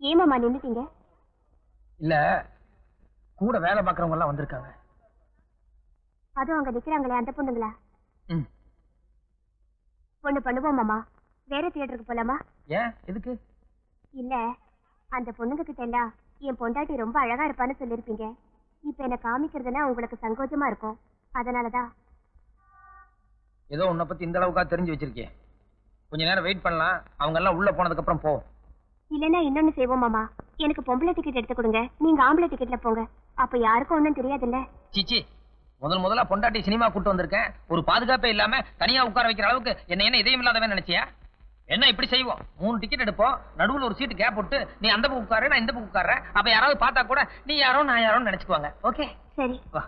ஏமாமா நின்னுட்டீங்க? இல்ல, கூட வேலை பார்க்கறவங்க எல்லாம் வந்திருக்காங்க. அதுவும் அங்க நிக்கிறாங்களே அந்த பொண்ணுங்களா? பொண்ணு பண்ணுவோம் மாமா. வேற தியேட்டருக்கு போலாமா? ஏன், எதுக்கு? இல்ல, அந்த பொண்ணுங்க கிட்ட எல்லாம் என் பொண்டாட்டி ரொம்ப அழகா இருப்பான்னு சொல்லிருப்பீங்க. இப்ப என்ன காமிக்கிறதுனா உங்களுக்கு சங்கோஜமா இருக்கும். அதனாலதான். ஏதோ உன்னை பத்தி இந்த அளவுக்கா தெரிஞ்சு வச்சிருக்கேன். கொஞ்ச நேரம் வெயிட் பண்ணலாம். அவங்க எல்லாம் உள்ள போனதுக்கு அப்புறம் போ. இல்லன்னா இன்னொன்னு செய்வோம் மாமா. எனக்கு பொம்பளை டிக்கெட் எடுத்து கொடுங்க, நீங்க ஆம்பளை டிக்கெட்ல போங்க. அப்ப யாருக்கும் ஒண்ணும் தெரியாதுல்ல. சீச்சி, முதல்ல பொண்டாட்டி சினிமா கூட்டு வந்திருக்கேன். ஒரு பாதுகாப்பே இல்லாம தனியா உட்கார வைக்கிற அளவுக்கு என்ன இதயம் இல்லாதவன் நினைச்சியா? என்ன இப்படி செய்வோம், 3 டிக்கெட் எடுப்போம், நடுவுல ஒரு சீட்டு கேப் போட்டு நீ அந்த பக்கம் உட்காரு, நான் இந்த பக்கம் உட்கார்றேன். அப்ப யாராவது பார்த்தா கூட நீ யாரோ நான் யாரோன்னு நினைச்சுக்குவாங்க. ஓகே, சரி. வா.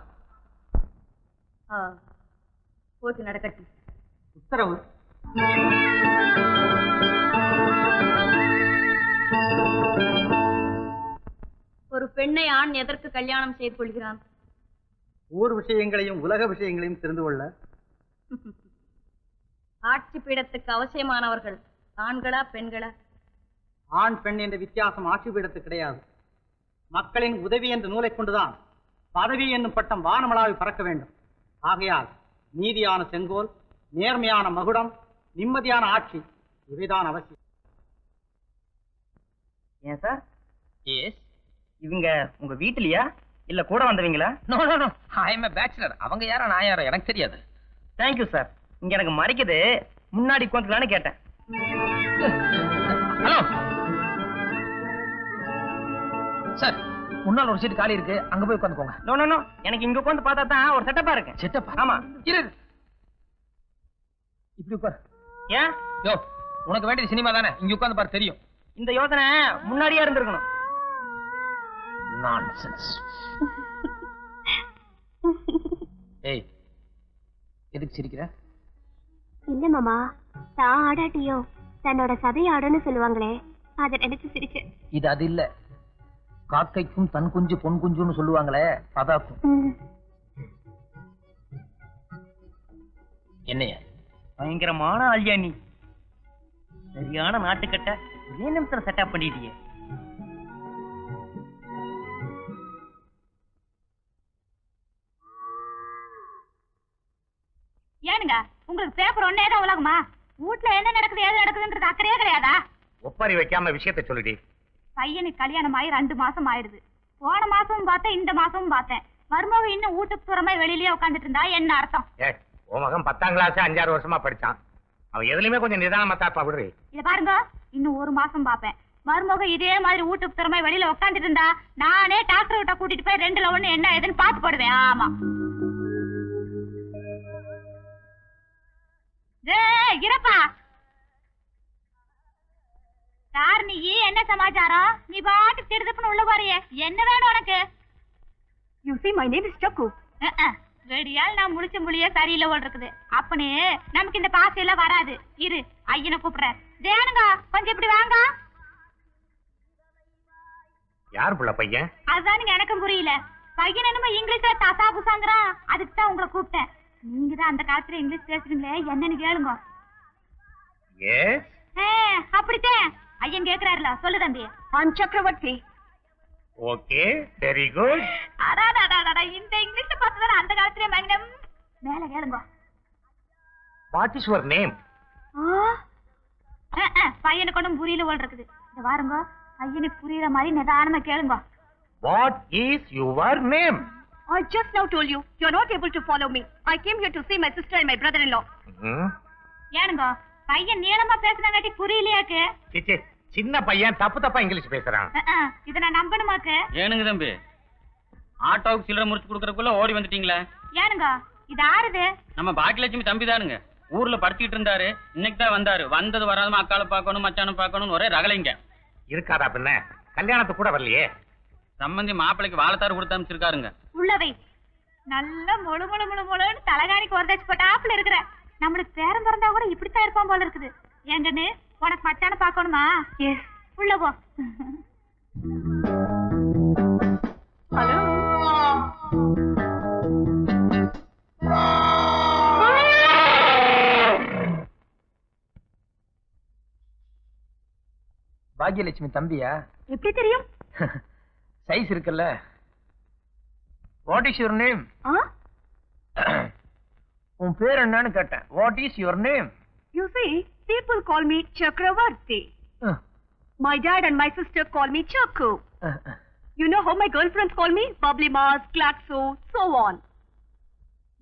போட்டு நடக்கட்டும். உத்தரவு. ஒரு பெண்ணை ஆண் எதற்கு கல்யாணம் செய்து கொள்கிறான்? ஊர் விஷயங்களையும் உலக விஷயங்களையும் தெரிந்து கொள்ள. ஆட்சி பீடத்துக்கு அவசியமானவர்கள் ஆண்களா பெண்களா? ஆண் பெண் என்ற வித்தியாசம் ஆட்சி பீடத்துக்கு கிடையாது. மக்களின் உதவி என்ற நூலை கொண்டுதான் பதவி என்னும் பட்டம் வானமளாவி பறக்க வேண்டும். ஆகையால் நீதியான செங்கோல், நேர்மையான மகுடம், நிம்மதியான ஆட்சி இவைதான் அவசியம். ஏன் சார்? எஸ். இவங்க உங்க வீட்டுலயா இல்ல கூட வந்தவங்களா? No no no, I am A bachelor. அவங்க யாரோ நான் யாரோ எனக்கு தெரியாது. Thank you sir. இங்க எனக்கு மறைக்குது, முன்னாடி உட்காந்துக்கலான்னு கேட்டேன். ஹலோ சார், முன்னால ஒரு சீட் காலி இருக்கு, அங்க போய் உட்காந்துக்கோங்க. நோ நோ நோ, எனக்கு இங்க உட்காந்து பார்த்தா தான் ஒரு செட்டப்பா இருக்கு. செட்டப்பா? ஆமா. இரு, இப்படி உட்கார். ஏன்? யோ, உனக்கு வேண்டியது சினிமா தானே, இங்க உட்கார்ந்து பாரு தெரியும். இந்த யோசனை முன்னாடியே இருந்திருக்கணும். நான்சென்ஸ். ஏய், எதுக்கு சிரிக்கிற? இல்ல மாமா, தான் ஆடாட்டியோ தன்னோட சதை ஆடுன்னு சொல்லுவாங்களே, அதை நினைச்சு சிரிச்சேன். இது அது இல்ல, காக்கைக்கும் தன் குஞ்சு பொன் குஞ்சுன்னு சொல்லுவாங்களே அதாக்கும். என்னைய பயங்கரமான ஆள்யா நீ. சரியான நாட்டுக்கட்ட ஒரே நிமிஷம் செட்டப் பண்ணிட்டியே. ஏனுங்க, உங்களுக்கு பேப்பர் ஒன்னே தான் உலகமா? வீட்டுல என்ன நடக்குது ஏது நடக்குதுன்றது அக்கறையே கிடையாதா? ஒப்பாரி வைக்காம விஷயத்தை சொல்லுடி. பையனுக்கு கல்யாணம் ஆகி 2 மாசம் ஆயிடுது. போன மாசமும் பார்த்தேன், இந்த மாசமும் பார்த்தேன். மருமக இன்னும் வீட்டுக்கு புறமே வெளியிலேயே உட்காந்துட்டு இருந்தா என்ன அர்த்தம்? உன் மகன் 10ஆம் கிளாஸ் 5-6 வருஷமா படிச்சான். அவன் எதுலயுமே கொஞ்சம் நிதானமா தாப்பா விடுறி. இத பாருங்க, இன்னும் 1 மாசம் பாப்பேன். மருமக இதே மாதிரி வீட்டுக்கு திறமை வெளியில உட்காந்துட்டு இருந்தா நானே டாக்டர் கிட்ட கூட்டிட்டு போய் 2ல 1 என்ன ஏதுன்னு பாத்து போடுவேன். ஆமா. இருப்பா சார், நீ என்ன சமாச்சாரம்? நீ பாட்டு திடுதுப்புன்னு உள்ள போறியே, என்ன வேணும் உனக்கு? You see, my name is Chakku. வெடியால் நான் முடிச்ச முடிய சரியில்லை போல் இருக்குது. அப்பனே நமக்கு இந்த பாசை எல்லாம் வராது. இரு, ஐயனை கூப்பிடுறேன். தேனுங்க, கொஞ்சம் இப்படி வாங்க. யார் புள்ள பையன்? அதுதானுங்க எனக்கும் புரியல. பையன் என்னமோ இங்கிலீஷ்ல தசா புசாங்கிறான். அதுக்கு தான் உங்களை கூப்பிட்டேன். நீங்க தான் அந்த காலத்துல இங்கிலீஷ் பேசுறீங்களே, என்னன்னு கேளுங்க. அப்படித்தான் ஐயன் கேக்குறாருல, சொல்லு தம்பி. சக்கரவர்த்தி. Okay, very good. இந்த இங்கிலீஷ் பார்த்துதான் அந்த காலத்திலே மங்கனம். மேல கேளுங்க. What is your name? பையனுக்கு ஒன்றும் புரியல போல் இருக்குது. இந்த வாருங்க, பையனுக்கு புரியுற மாதிரி நிதானமா கேளுங்க. What is your name? I just now told you, you are not able to follow me. I came here to see my sister and my brother-in-law. ஏனுங்க, பையன் நீளமா பேசுனாங்காட்டி புரியலையாக்கு? சிச்சி, சின்ன பையன் தப்பா இங்கிலீஷ் பேசுறான். இத நான் நம்பணுமாக்கு? ஏனுங்க தம்பி, ஆட்டோவுக்கு சில்லறை முடிச்சு கொடுக்கறதுக்குள்ள ஓடி வந்துட்டீங்களே. ஏனுங்க, இது ஆறுது? நம்ம பாக்கியலட்சுமி தம்பி தானுங்க. ஊர்ல படிச்சுட்டு இருந்தாரு, இன்னைக்கு தான் வந்தாரு. வந்தது வராதமா அக்கால பாக்கணும் மச்சான பாக்கணும் ஒரே ரகலைங்க. இருக்காதா பின்ன? கல்யாணத்துக்கு கூட வரலையே. சம்பந்தி மாப்பிளைக்கு வாழைத்தாறு கொடுத்து அமைச்சிருக்காருங்க. உள்ளவை நல்ல முழு முழு முழு முழுன்னு தலகாணிக்கு ஒரு தச்சு போட்டாப்புல இருக்கிற. நம்மளுக்கு பேரம் பிறந்தா கூட இப்படித்தான் இருப்பான் போல இருக்குது. ஏங்கன்னு உனக்கு மச்சான பாக்கணுமா? எஸ், உள்ள போ. ஹலோ. பாய் பாக்யலட்சுமி தம்பியா? எப்படி தெரியும்? சைஸ் இருக்குல்ல. What is your name? உன் பேர் என்னன்னு கேட்டேன். What is your name? You see, people call me Chakravarti. My dad and my sister call me Chakku. You know how my girlfriends call me? Bubbly Mars, Glaxo, so on.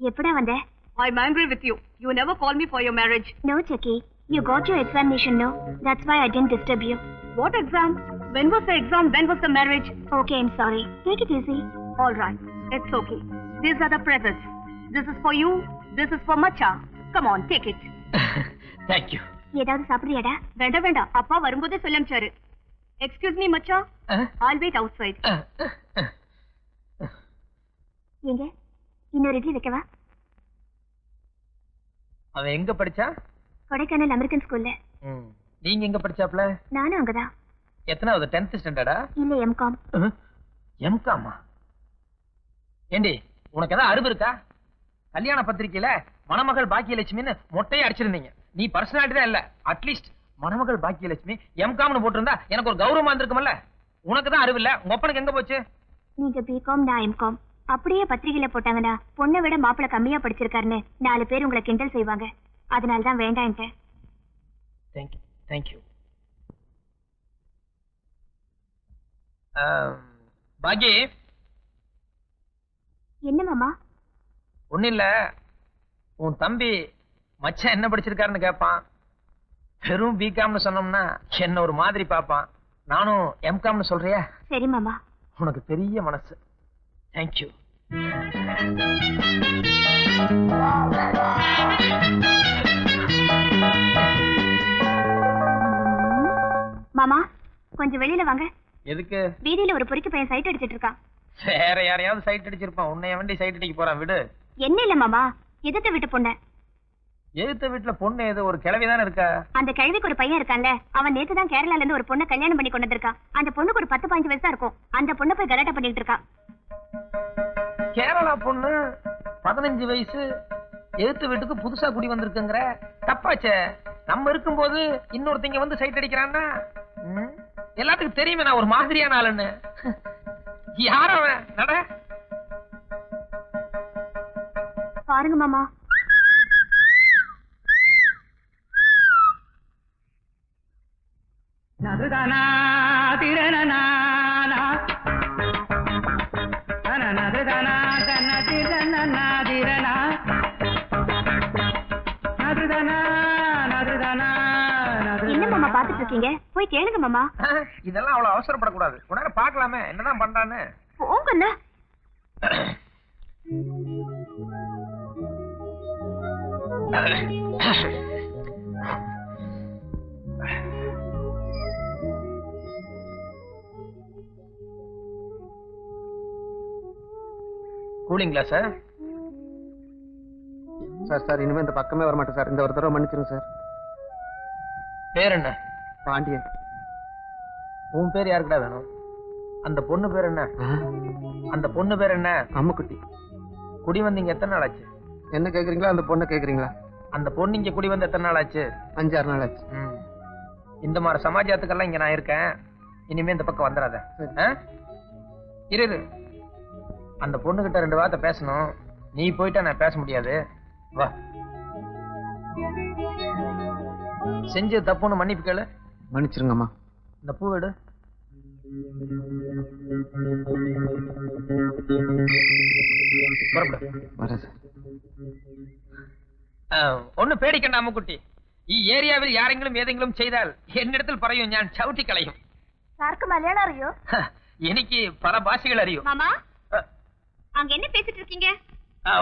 எப்படா வந்த? I'm angry with you. You never call me for your marriage. No, Chucky. You got your examination, no? That's why I didn't disturb you. What exam? When was the exam? When was the marriage? Okay, I'm sorry. Take it easy. All right. It's okay. These are the presents. This is for you. This is for Macha. Come on, take it. Thank you. ஏதாவது சாப்பிடுறியாடா? வேண்டாம் வேண்டாம். அப்பா வரும்போதே சொல்லிச்சாரு. Excuse me, Macha. I'll wait outside. எங்க? இன்னொரு இட்லி வைக்கவா? அவன் எங்க படிச்சா? கொடைக்கானல் அமெரிக்கன் ஸ்கூல்ல. நீங்க எங்க படிச்சாப்ல? நானும் அங்கதான். எத்தனாவது? 10th ஸ்டாண்டர்டா? இல்ல எம்காம். எம்காமா? ஏண்டி உனக்கு ஏதாவது அறிவு இருக்கா? கல்யாண பத்திரிக்கையில மணமகள் பாக்கியலட்சுமின்னு மொட்டையை அடிச்சிருந்தீங்க. நீ பர்சனாலிட்டி தான் இல்ல. அட்லீஸ்ட் மணமகள் பாக்கியலட்சுமி எம்காம்னு போட்டிருந்தா எனக்கு ஒரு கௌரவமா இருந்திருக்கும்ல. உனக்கு தான் அறிவு இல்ல. உங்க அப்பனுக்கு எங்க போச்சு? நீங்க பிகாம், நான் எம்காம். அப்படியே பத்திரிகையில போட்டாங்கன்னா பொண்ணை விட மாப்பிள்ள கம்மியா படிச்சிருக்காருன்னு 4 பேர் உங்களை கிண்டல் செய்வாங்க. அதனால தான் வேண்டான்ட்டு. தேங்க்யூ. பாக்கி என்ன மாமா? ஒன்னும் இல்ல. உன் தம்பி மச்சான் என்ன படிச்சிருக்காருன்னு கேட்பான். வெறும் பிகாம்னு சொன்னோம்னா என்ன ஒரு மாதிரி பாப்பான். நானும் எம்காம்னு சொல்றியா? சரி மாமா. உனக்கு பெரிய மனசு. தேங்க்யூ. மாமா கொஞ்சம் வெளியில வாங்க. எதுக்கு? வீதியில ஒரு பொறுக்கி பையன் சைட் அடிச்சிட்டு இருக்கான். வேற யாரையாவது சைட் அடிச்சிருப்பான். உன்னைய வண்டி சைட் அடிக்க போறான். விடு. என்ன இல்ல மாமா, எதிர்த்த வீட்டு பொண்ணு. எதிர்த்த வீட்டுல பொண்ணு ஏதோ ஒரு கிழவிதானே இருக்கா? அந்த கிழவிக்கு ஒரு பையன் இருக்கான்ல, அவன் நேத்து தான் கேரளால இருந்து ஒரு பொண்ணை கல்யாணம் பண்ணி கொண்டு வந்திருக்கான். அந்த பொண்ணுக்கு ஒரு 10-15 வயசா இருக்கும். அந்த பொண்ணை போய் கலாட்டா பண்ணிட்டு இருக்கான். கேரளா பொண்ணு 15 வயசு எதிர்த்த வீட்டுக்கு புதுசா குடி வந்திருக்குங்கிற தப்பாச்சே. நம்ம இருக்கும்போது இன்னொருத்தங்க வந்து சைட் அடிக்கிறான்னா எல்லாத்துக்கும் தெரியுமே நான் ஒரு மாதிரியான ஆளுன்னு. யார் அவன்? நட பாருங்க மாமா. என்ன மாமா பாத்துட்டு இருக்கீங்க? போய் கேளுங்க மாமா. இதெல்லாம் அவ்வளவு அவசரப்படக்கூடாது. உடனே பாக்கலாமே என்னதான் பண்றான்னு. போங்கல்ல. கூலிங்களா சார்? சார் இனிமே இந்த பக்கமே வர மாட்டேன் சார். இந்த ஒரு தடவை மன்னிச்சிருங்க சார். பேர் என்ன? பாண்டியன். உன் பேர் யாருக்குடா வேணும்? அந்த பொண்ணு பேர் என்ன? அந்த பொண்ணு பேர் என்ன? அம்முக்குட்டி. குடி வந்தீங்க எத்தனை நாள் ஆச்சு? என்ன கேக்குறீங்களா அந்த பொண்ணை கேக்குறீங்களா? அந்த பொண்ணு இங்க குடி வந்து எத்தனை நாள் ஆச்சு? 5-6 நாள் ஆச்சு. இந்த மாதிரி சமாஜத்துக்கெல்லாம் இங்க நான் இருக்கேன். இனிமே இந்த பக்கம் வந்துடாத. இரு. அந்த பொண்ணு கிட்ட 2 வார்த்தை பேசணும். நீ போயிட்டா நான் பேச முடியாது. வா. செஞ்சு தப்புன்னு மன்னிப்பு கேளு. மன்னிச்சிருங்கம்மா. இந்த பூ எடு. ஒண்ணு பேடிக்கண்ட அம்முக்குட்டி. ஏரியாவில் யாரெങ്കിലും ஏதெങ്കിലും செய்தால் என்னிடத்தில் പറയും ഞാൻ ചവിട്ടി കളയും. சாருக்கு மலையாளம் அறியோ? எனக்கு பல பாஷைகள் அறியும். மாமா அங்க என்ன பேசிட்டு இருக்கீங்க?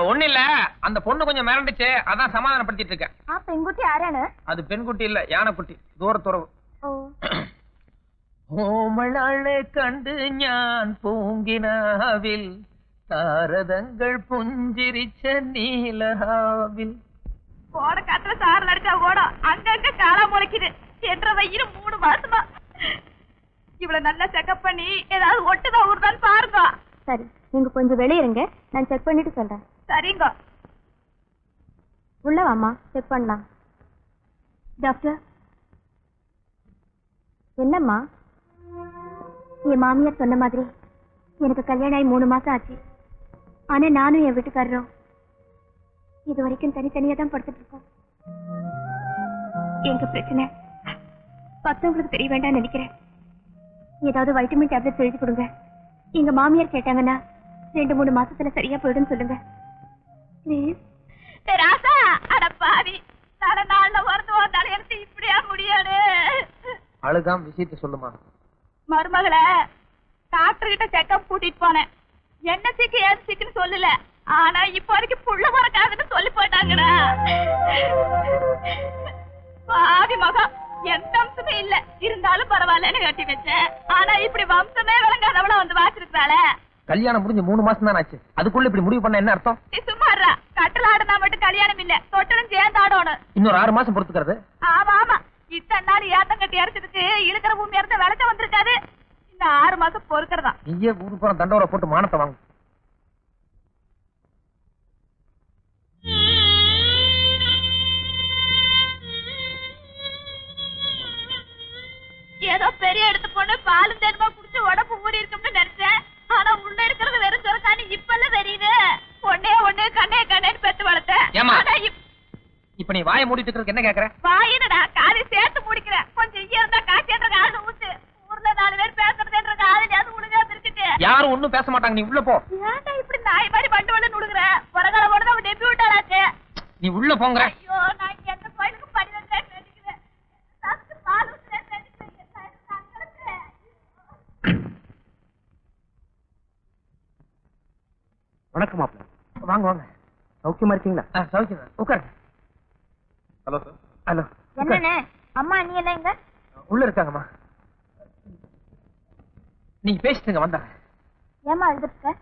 ஒண்ணு இல்ல. அந்த பொண்ணு கொஞ்சம் மிரண்டுச்சு. அதான் சமாதானப்படுத்திட்டு இருக்கேன். பெண்குட்டி ஆரானு? அது பெண்குட்டி இல்ல, யானைக்குட்டி. தூரத்துறவு. ഓമളാളെ കണ്ട് ഞാൻ പൂങ്കിനാവിൽ താരതങ്ങൾ പുഞ്ചിരിച്ച നീലഹാവിൽ. ஓட காத்துல சாரல் அடிச்சா ஓடும். அங்கங்க காலா முளைக்குது. என்ற வயிறு 3 மாசமா. இவ்வளவு நல்லா செக்அப் பண்ணி ஏதாவது ஒட்டுதான் ஊர்தான் பாருங்க. சரி, நீங்க கொஞ்சம் வெளியே இருங்க. நான் செக் பண்ணிட்டு சொல்றேன். சரிங்க. உள்ள வாமா, செக் பண்ணலாம். டாக்டர் என்னம்மா? என் மாமியார் சொன்ன மாதிரி எனக்கு கல்யாணம் ஆகி 3 மாசம் ஆச்சு. ஆனா நானும் என் வீட்டுக்காரரும் இது வரைக்கும் தனித்தனியா தான் படுத்துட்டு இருக்கோம். எங்க பிரச்சனை மத்தவங்களுக்கு தெரிய வேண்டாம்னு நினைக்கிறேன். ஏதாவது வைட்டமின் டேப்லெட் எழுதி கொடுங்க. எங்க மாமியார் கேட்டாங்கன்னா 2-3 மாசத்துல சரியா போயிடும் சொல்லுங்க ப்ளீஸ். ராசா அட பாவி தலை நாள்ல மருந்து தலையெடுத்து இப்படியா முடியாது. அழுகாம விஷயத்த சொல்லுமா. மருமகளை டாக்டர் கிட்ட செக்கப் கூட்டிட்டு போனேன். என்ன சிக்கு ஏது சிக்குன்னு சொல்லல. ஆனா இப்ப வரைக்கும் புள்ள பிறக்காதுன்னு சொல்லி போயிட்டாங்கடா. பாவி மகம் எந்த அம்சமே இல்ல. இருந்தாலும் பரவாயில்லன்னு கட்டி வச்சேன். ஆனா இப்படி வம்சமே விளங்காதவள வந்து வாச்சிருக்காள. கல்யாணம் முடிஞ்சு 3 மாசம் தான் ஆச்சு. அதுக்குள்ள இப்படி முடிவு பண்ண என்ன அர்த்தம்? நீ சும்மா இருடா. கட்டல ஆடுனா மட்டும் கல்யாணம் இல்ல, தொட்டலும் சேர்ந்து ஆடணும். இன்னொரு 6 மாசம் பொறுத்துக்கிறது. ஆமா ஆமா, இத்தனை நாள் ஏத்தங்கட்டி அரைச்சதுக்கு இழுக்கிற பூமி இறந்த விளைச்ச வந்திருக்காது. இந்த 6 மாசம் பொறுக்கிறதா. நீயே ஊருக்கு போற தண்டோரை போட்டு மானத்தை வாங்க. ஏதோ பெரிய எடுத்து பொண்ணு பாலும் தேனுமா குடிச்சு உடம்பு ஊறி இருக்கும்னு நினைச்சேன். ஆனா உள்ள இருக்கிறது வெறும் சொரக்கானி இப்பெல்லாம் தெரியுது. ஒண்ணே கண்ணே கண்ணேன்னு பெத்து வளர்த்தேன். இப்ப நீ வாயை மூடிட்டு இருக்கிறதுக்கு என்ன கேக்குற? வாயினடா காதை சேர்த்து முடிக்கிறேன். கொஞ்சம் இங்க இருந்தா காய்ச்சன்ற காது ஊத்து. ஊர்ல 4 பேர் பேசுறதுன்ற காது அது உழுகா இருக்குது. யாரும் ஒண்ணும் பேச மாட்டாங்க. நீ உள்ள போ. ஏன்டா இப்படி நாய் மாதிரி பண்டு வந்து நுடுக்குற? பொறகால போடுறது அவன் டெபி விட்டாளாச்சு. நீ உள்ள போங்க. ஐயோ நான் எந்த கோயிலுக்கு படி வந்தேன்னு நினைக்கிறேன். சாப்பிட்டு பால் ஊத்துறேன்னு நினைக்கிறேன். வணக்கம் மாப்பிள்ள. வாங்க வாங்க. சௌக்கியமா இருக்கீங்களா? சௌக்கியம். உட்காருங்க. Hello sir. ஹலோ. என்னண்ணே அம்மா நீ எல்லாம் எங்க? உள்ள இருக்காங்கம்மா. நீங்க பேசிட்டுங்க வந்தாங்க. ஏமா எழுதிருக்க?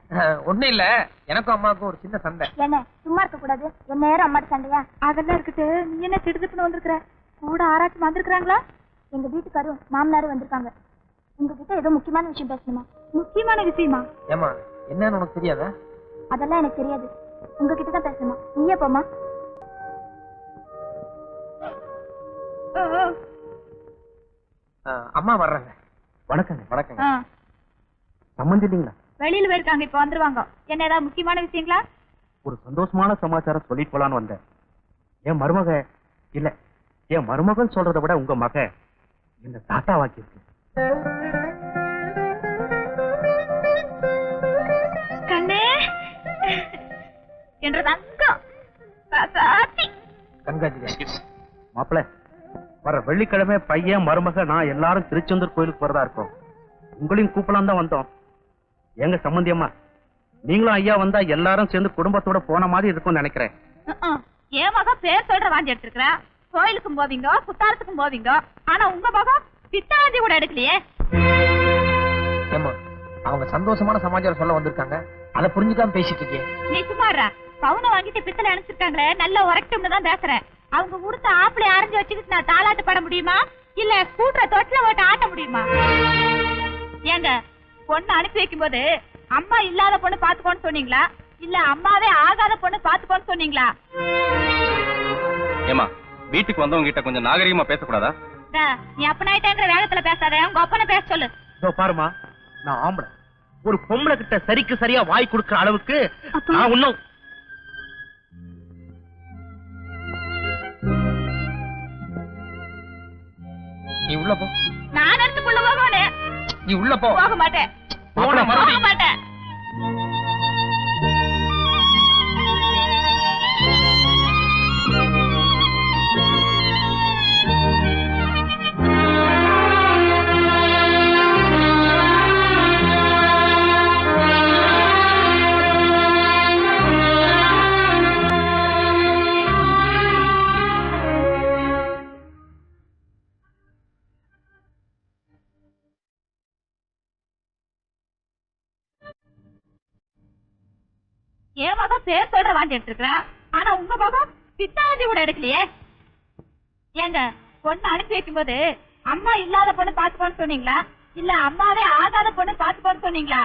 ஒண்ணும் இல்ல, எனக்கும் அம்மாவுக்கும் ஒரு சின்ன சண்டை. என்ன சும்மா இருக்க கூடாது? என்ன நேரம் அம்மாட்ட சண்டையா? அதெல்லாம் இருக்கட்டு. நீ என்ன திடுதுப்புன்னு வந்திருக்கிற? கூட ஆராய்ச்சி வந்திருக்காங்களா? எங்க வீட்டுக்காரும் மாமனாரும் வந்திருக்காங்க. உங்ககிட்ட ஏதோ முக்கியமான விஷயம் பேசணுமா? முக்கியமான விஷயமா? ஏமா என்னன்னு உனக்கு தெரியாதா? அதெல்லாம் எனக்கு தெரியாது. உங்ககிட்ட தான் பேசணுமா? நீயே போமா. அம்மா வர்றாங்க. வணக்கங்க. வணக்கங்க. சம்மந்தி இல்லைங்களா? வெளியில போயிருக்காங்க, இப்ப வந்துருவாங்க. என்ன ஏதாவது முக்கியமான விஷயங்களா? ஒரு சந்தோஷமான சமாச்சாரம் சொல்லிட்டு போலான்னு வந்தேன். என் மருமக இல்ல, என் மருமகன் சொல்றதை விட உங்க மக என்ன தாத்தா வாக்கியிருக்கு. கண்ணே என்ற தங்கம் மாப்பிள்ள, வர வெள்ளிக்கிழமை பையன் மருமக நான் எல்லாரும் திருச்செந்தூர் கோயிலுக்கு போறதா இருக்கோம். உங்களையும் கூப்பிடலாம் தான் வந்தோம். எங்க சம்பந்தியம்மா, நீங்களும் ஐயா வந்தா எல்லாரும் சேர்ந்து குடும்பத்தோட போன மாதிரி இருக்கும்னு நினைக்கிறேன். என் மகன் பேர் சொல்ற வாந்தி எடுத்துருக்கா. கோயிலுக்கும் போவீங்க, குத்தாரத்துக்கும் போவீங்க. ஆனா உங்க மகன் பித்தாந்தி கூட எடுக்கலையே. ஏமா அவங்க சந்தோஷமான சமாச்சாரம் சொல்ல வந்திருக்காங்க, அதை புரிஞ்சுக்காம பேசிட்டு இருக்கேன். நீ சும்மாறா. பவுனை வாங்கிட்டு பித்தளை அனுப்பிச்சிருக்காங்களே, நல்லா உரைக்கும்னு தான் பேசுறேன். அவங்க உடுத்த ஆப்பிளை அரைஞ்சு வச்சுக்கிட்டு நான் தாளாட்டு பாட முடியுமா? இல்ல ஸ்கூட்டரை தொட்டில ஓட்ட ஆட்ட முடியுமா? ஏங்க பொண்ணு அனுப்பி வைக்கும் போது அம்மா இல்லாத பொண்ணு பாத்துக்கோன்னு சொன்னீங்களா? இல்ல அம்மாவே ஆகாத பொண்ணு பாத்துக்கோன்னு சொன்னீங்களா? ஏமா வீட்டுக்கு வந்தவங்க கிட்ட கொஞ்சம் நாகரிகமா பேசக்கூடாதா? நீ அப்பனாயிட்டேங்கிற வேகத்துல பேசாத, உங்க அப்பனை பேச சொல்லு. பாருமா, நான் ஆம்பளை. ஒரு பொம்பளை கிட்ட சரிக்கு சரியா வாய் கொடுக்கிற அளவுக்கு நான் இன்னும். நீ உள்ள போ. நான் எடுத்துக்குள்ள போகணும். நீ உள்ள போ. போக மாட்டேன். போக மாட்டேன். என் மகன் பேர் சொல்ற வாந்தி எடுத்துருக்கான். ஆனா உங்க மகன் பித்தாந்தி கூட எடுக்கலையே. ஏங்க பொண்ணு அனுப்பி வைக்கும் போது அம்மா இல்லாத பொண்ணு பாத்துக்கோன்னு சொன்னீங்களா? இல்ல அம்மாவே ஆகாத பொண்ணு பாத்துக்கோன்னு சொன்னீங்களா?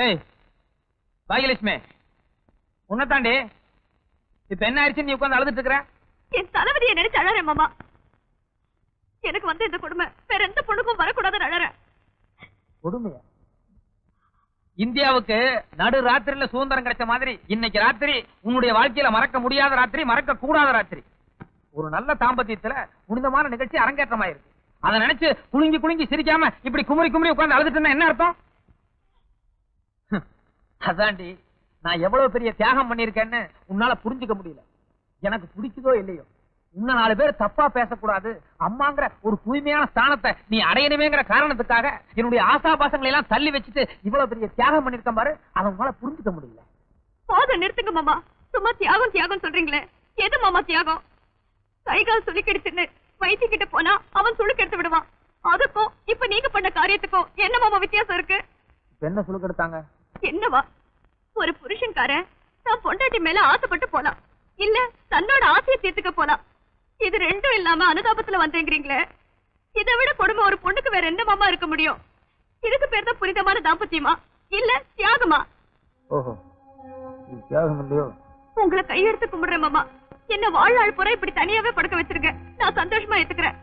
ஏய் பாகியலட்சுமி உன்னை தாண்டி இப்ப என்ன ஆயிடுச்சு நீ உட்காந்து அழுதுட்டு இருக்கிற? என் தலைவலியை நினைச்சு அழறேன் மாமா. எனக்கு வந்து இந்த கொடுமை வேற எந்த பொண்ணுக்கும் வரக்கூடாதுன்னு அழறேன். கொடுமையா? இந்தியாவுக்கு நடு ராத்திரில சுதந்திரம் கிடைச்ச மாதிரி இன்னைக்கு ராத்திரி உன்னுடைய வாழ்க்கையில மறக்க முடியாத ராத்திரி, மறக்க கூடாத ராத்திரி. ஒரு நல்ல தாம்பத்தியத்துல புனிதமான நிகழ்ச்சி அரங்கேற்றமாயிருக்கு. அதை நினைச்சு குலுங்கி குலுங்கி சிரிக்காம இப்படி குமரி குமரி உட்கார்ந்து அழுதுட்டுன்னா என்ன அர்த்தம்? அதாண்டி நான் எவ்வளவு பெரிய தியாகம் பண்ணிருக்கேன்னு உன்னால புரிஞ்சுக்க முடியல. எனக்கு பிடிக்குதோ இல்லையோ உன்ன 4 பேர் தப்பா பேசக்கூடாது, அம்மாங்கிற ஒரு தூய்மையான ஸ்தானத்தை நீ அடையணுமேங்கிற காரணத்துக்காக என்னுடைய ஆசாபாசங்களை எல்லாம் தள்ளி வச்சுட்டு இவ்வளவு பெரிய தியாகம் பண்ணிருக்க பாரு, அதை உன்னால புரிஞ்சுக்க முடியல. போதும் நிறுத்துங்க மாமா. சும்மா தியாகம் தியாகம் சொல்றீங்களே, எது மாமா தியாகம்? கைகால் சுளுக்கெடுத்துன்னு வைத்தியக்கிட்ட போனா அவன் சுளுக்கெடுத்து விடுவான். அதுக்கும் இப்ப நீங்க பண்ண காரியத்துக்கும் என்ன மாமா வித்தியாசம் இருக்கு? என்ன சுளுக்கெடுத்தாங்க? என்னவா, ஒரு புருஷன்காரன் தான் பொண்டாட்டி மேல ஆசைப்பட்டு போலாம், இல்ல தன்னோட ஆசையை தீர்த்துக்க போலாம். இது ரெண்டும் இல்லாம அனுதாபத்துல வந்தேங்கிறீங்களே, இதை விட கொடுமை ஒரு பொண்ணுக்கு வேற என்ன மாமா இருக்க முடியும்? இதுக்கு பேர் தான் புனிதமான தாம்பத்தியமா இல்ல தியாகமா? ஓஹோ, தியாகம் இல்லையோ? உங்களை கையெடுத்து கும்பிடுறேன் மாமா. என்ன வாழ்நாள் பூரா இப்படி தனியாவே படுக்க வச்சிருக்க, நான் சந்தோஷமா ஏத்துக்கிறேன்.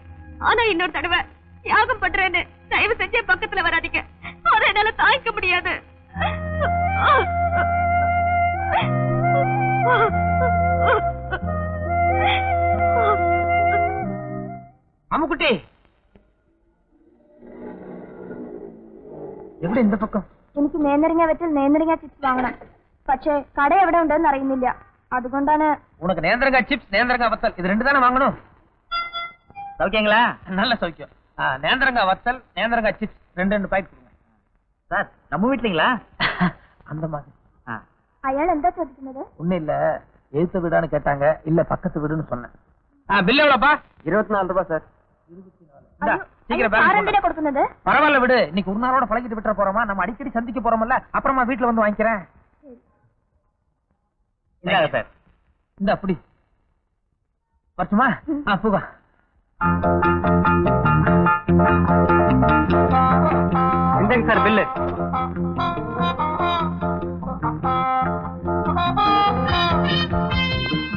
ஆனா இன்னொரு தடவை தியாகம் பண்றேன்னு தயவு செஞ்சு என் பக்கத்துல வராதீங்க. அதை என்னால தாய்க்க முடியாது. அம்முக்குட்டி എവിടെ இந்த பக்கம்? എനിക്ക് നേന്ത്രങ്ങ വെച്ചിൽ നേന്ത്രങ്ങ ചിപ്സ് വാങ്ങണം. പക്ഷേ കട എവിടെ ഉണ്ടെന്ന് അറിയുന്നില്ല. അതുകൊണ്ടാണ്. உனக்கு நேந்திரங்கா சிப்ஸ், நேந்திரங்கா வத்தல் இது ரெண்டு தானே வாங்கணும். சௌக்கியங்களா? நல்ல சௌக்கியம். நேந்திரங்கா வத்தல், நேந்திரங்கா சிப்ஸ் ரெண்டு பாக்கெட் கொடுங்க. சார் நம்ம வீட்லீங்களா? அந்த மாதிரி. അയാൾ എന്താ ചോദിക്കുന്നത്? ஒண்ணு இல்ல, எழுத்து வீடான்னு கேட்டாங்க, இல்ல பக்கத்து வீடுன்னு சொன்னேன். பில் எவ்வளவுப்பா? 24 ரூபாய் சார். கொடுക്കുന്നത്? பரவாயில்ல விடு, இன்னைக்கு ஒரு நாளோட பழகிட்டு விட்டுற போறோமா, நம்ம அடிக்கடி சந்திக்க போறோம்ல, அப்புறமா வீட்டுல வந்து வாங்கிக்கிறேன். இல்ல சார் இந்த அப்படி வரட்டுமா? பூவா இந்தங்க சார் பில்லு.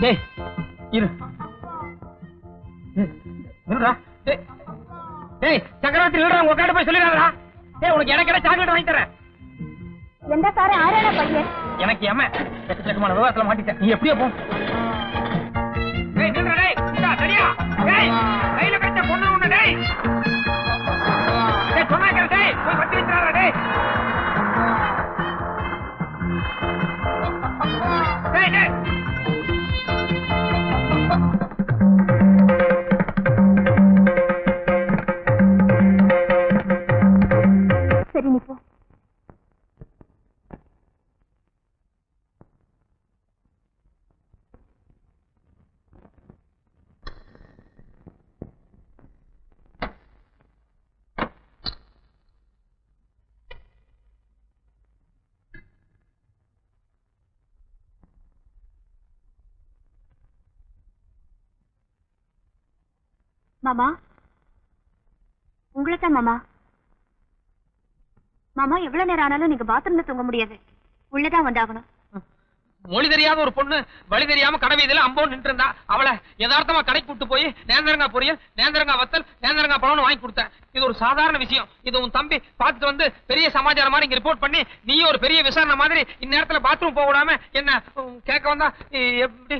டேய் இரு. நில்றா. டேய் சக்கரவர்த்தி நில்றா, உங்க கிட்ட போய் சொல்லிடாதடா. டேய் உனக்கு எனக்கு சாக்லேட் வாங்கி தரேன். எந்த சார் ஆறான பையன்? எனக்கு ஏம எக்கச்சக்கமான விவாதத்துல மாட்டிட்டேன். நீ எப்படியோ போ. டேய் நில்றா டேய். இந்தா சரியா? டேய் கையில கட்ட பொண்ணு உன்ன டேய். டேய் சொன்னாங்க டேய், போய் வட்டி வச்சிராடா டேய். டேய் டேய் சரி நீ போ. மாமா, உங்களை தான் மாமா. மாமா எவ்வளவு நேரம் ஆனாலும் நீங்க பாத்ரூம்ல தூங்க முடியாது, உள்ளதான் வந்தாகணும். மொழி தெரியாத ஒரு பொண்ணு வழி தெரியாம கடை வீதியில அம்போ நின்று இருந்தா, அவளை யதார்த்தமா கடைக்கு கூட்டு போய் நேந்திரங்கா பொரியல், நேந்திரங்கா வத்தல், நேந்திரங்கா பழம்னு வாங்கி கொடுத்தேன். இது ஒரு சாதாரண விஷயம். இது உன் தம்பி பார்த்துட்டு வந்து பெரிய சமாச்சாரம் மாதிரி இங்க ரிப்போர்ட் பண்ணி நீயும் ஒரு பெரிய விசாரணை மாதிரி இந்நேரத்துல பாத்ரூம் போக விடாம என்ன கேட்க வந்தா எப்படி?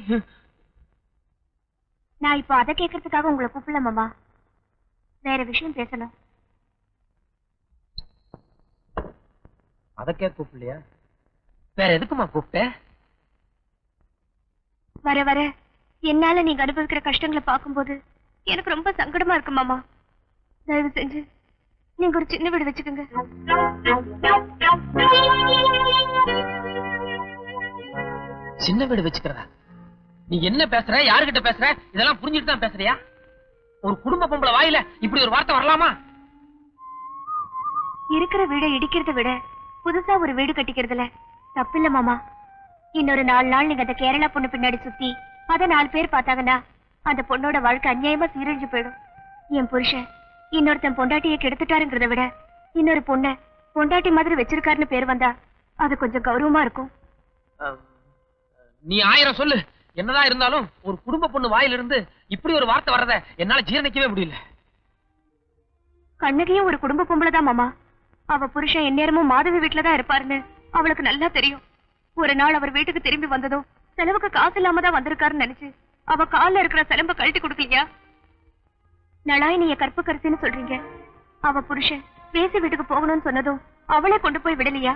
நான் இப்போ அதை கேட்கறதுக்காக உங்களை கூப்பிடல மாமா, வேற விஷயம் பேசணும். அதக்கே கூப்பிடலையா? வேற எதுக்குமா கூப்பிட்ட? வர வர என்னால நீங்க அனுபவிக்கிற கஷ்டங்களை பார்க்கும்போது எனக்கு ரொம்ப சங்கடமா இருக்கு மாமா. தயவு செஞ்சு நீங்க ஒரு சின்ன வீடு வச்சுக்கோங்க. சின்ன வீடு வச்சுக்கிறதா? நீ என்ன பேசுற, யாருகிட்ட பேசுற? இதெல்லாம் புரிஞ்சுட்டு தான் பேசுறியா? ஒரு குடும்ப பொம்பளை வாயில இப்படி ஒரு வார்த்தை வரலாமா? இருக்கிற வீடை இடிக்கிறத விட புதுசா ஒரு வீடு கட்டிக்கிறதுல தப்பில்ல மாமா. இன்னொரு 4 நாள் நீங்க அந்த கேரளா பொண்ணு பின்னாடி சுத்தி அத 4 பேர் பார்த்தாங்கன்னா அந்த பொண்ணோட வாழ்க்கை அநியாயமா சீரழிஞ்சு போயிடும். என் புருஷன் இன்னொருத்தன் பொண்டாட்டியை கெடுத்துட்டாருங்கிறத விட இன்னொரு பொண்ண பொண்டாட்டி மாதிரி வச்சிருக்காருன்னு பேர் வந்தா அது கொஞ்சம் கௌரவமா இருக்கும். நீ 1000 சொல்லு. என்னதான் இருந்தாலும் ஒரு குடும்ப பொண்ணு வாயிலிருந்து இப்படி ஒரு வார்த்தை வர்றத என்னால ஜீரணிக்கவே முடியல. கண்ணகியும் ஒரு குடும்ப பொம்பளை தான் மாமா. அவ புருஷன் எந்நேரமும் மாதவி வீட்டுலதான் இருப்பாருன்னு அவளுக்கு நல்லா தெரியும். ஒரு நாள் அவர் வீட்டுக்கு திரும்பி வந்ததும் செலவுக்கு காசு இல்லாம தான் வந்திருக்காருன்னு நினைச்சு அவ கால்ல இருக்கிற செலம்ப கழட்டி கொடுக்கலையா? நலாயினிய கற்புக்கரசின்னு சொல்றீங்க. அவ புருஷன் பேசி வீட்டுக்கு போகணும்னு சொன்னதும் அவளே கொண்டு போய் விடலையா?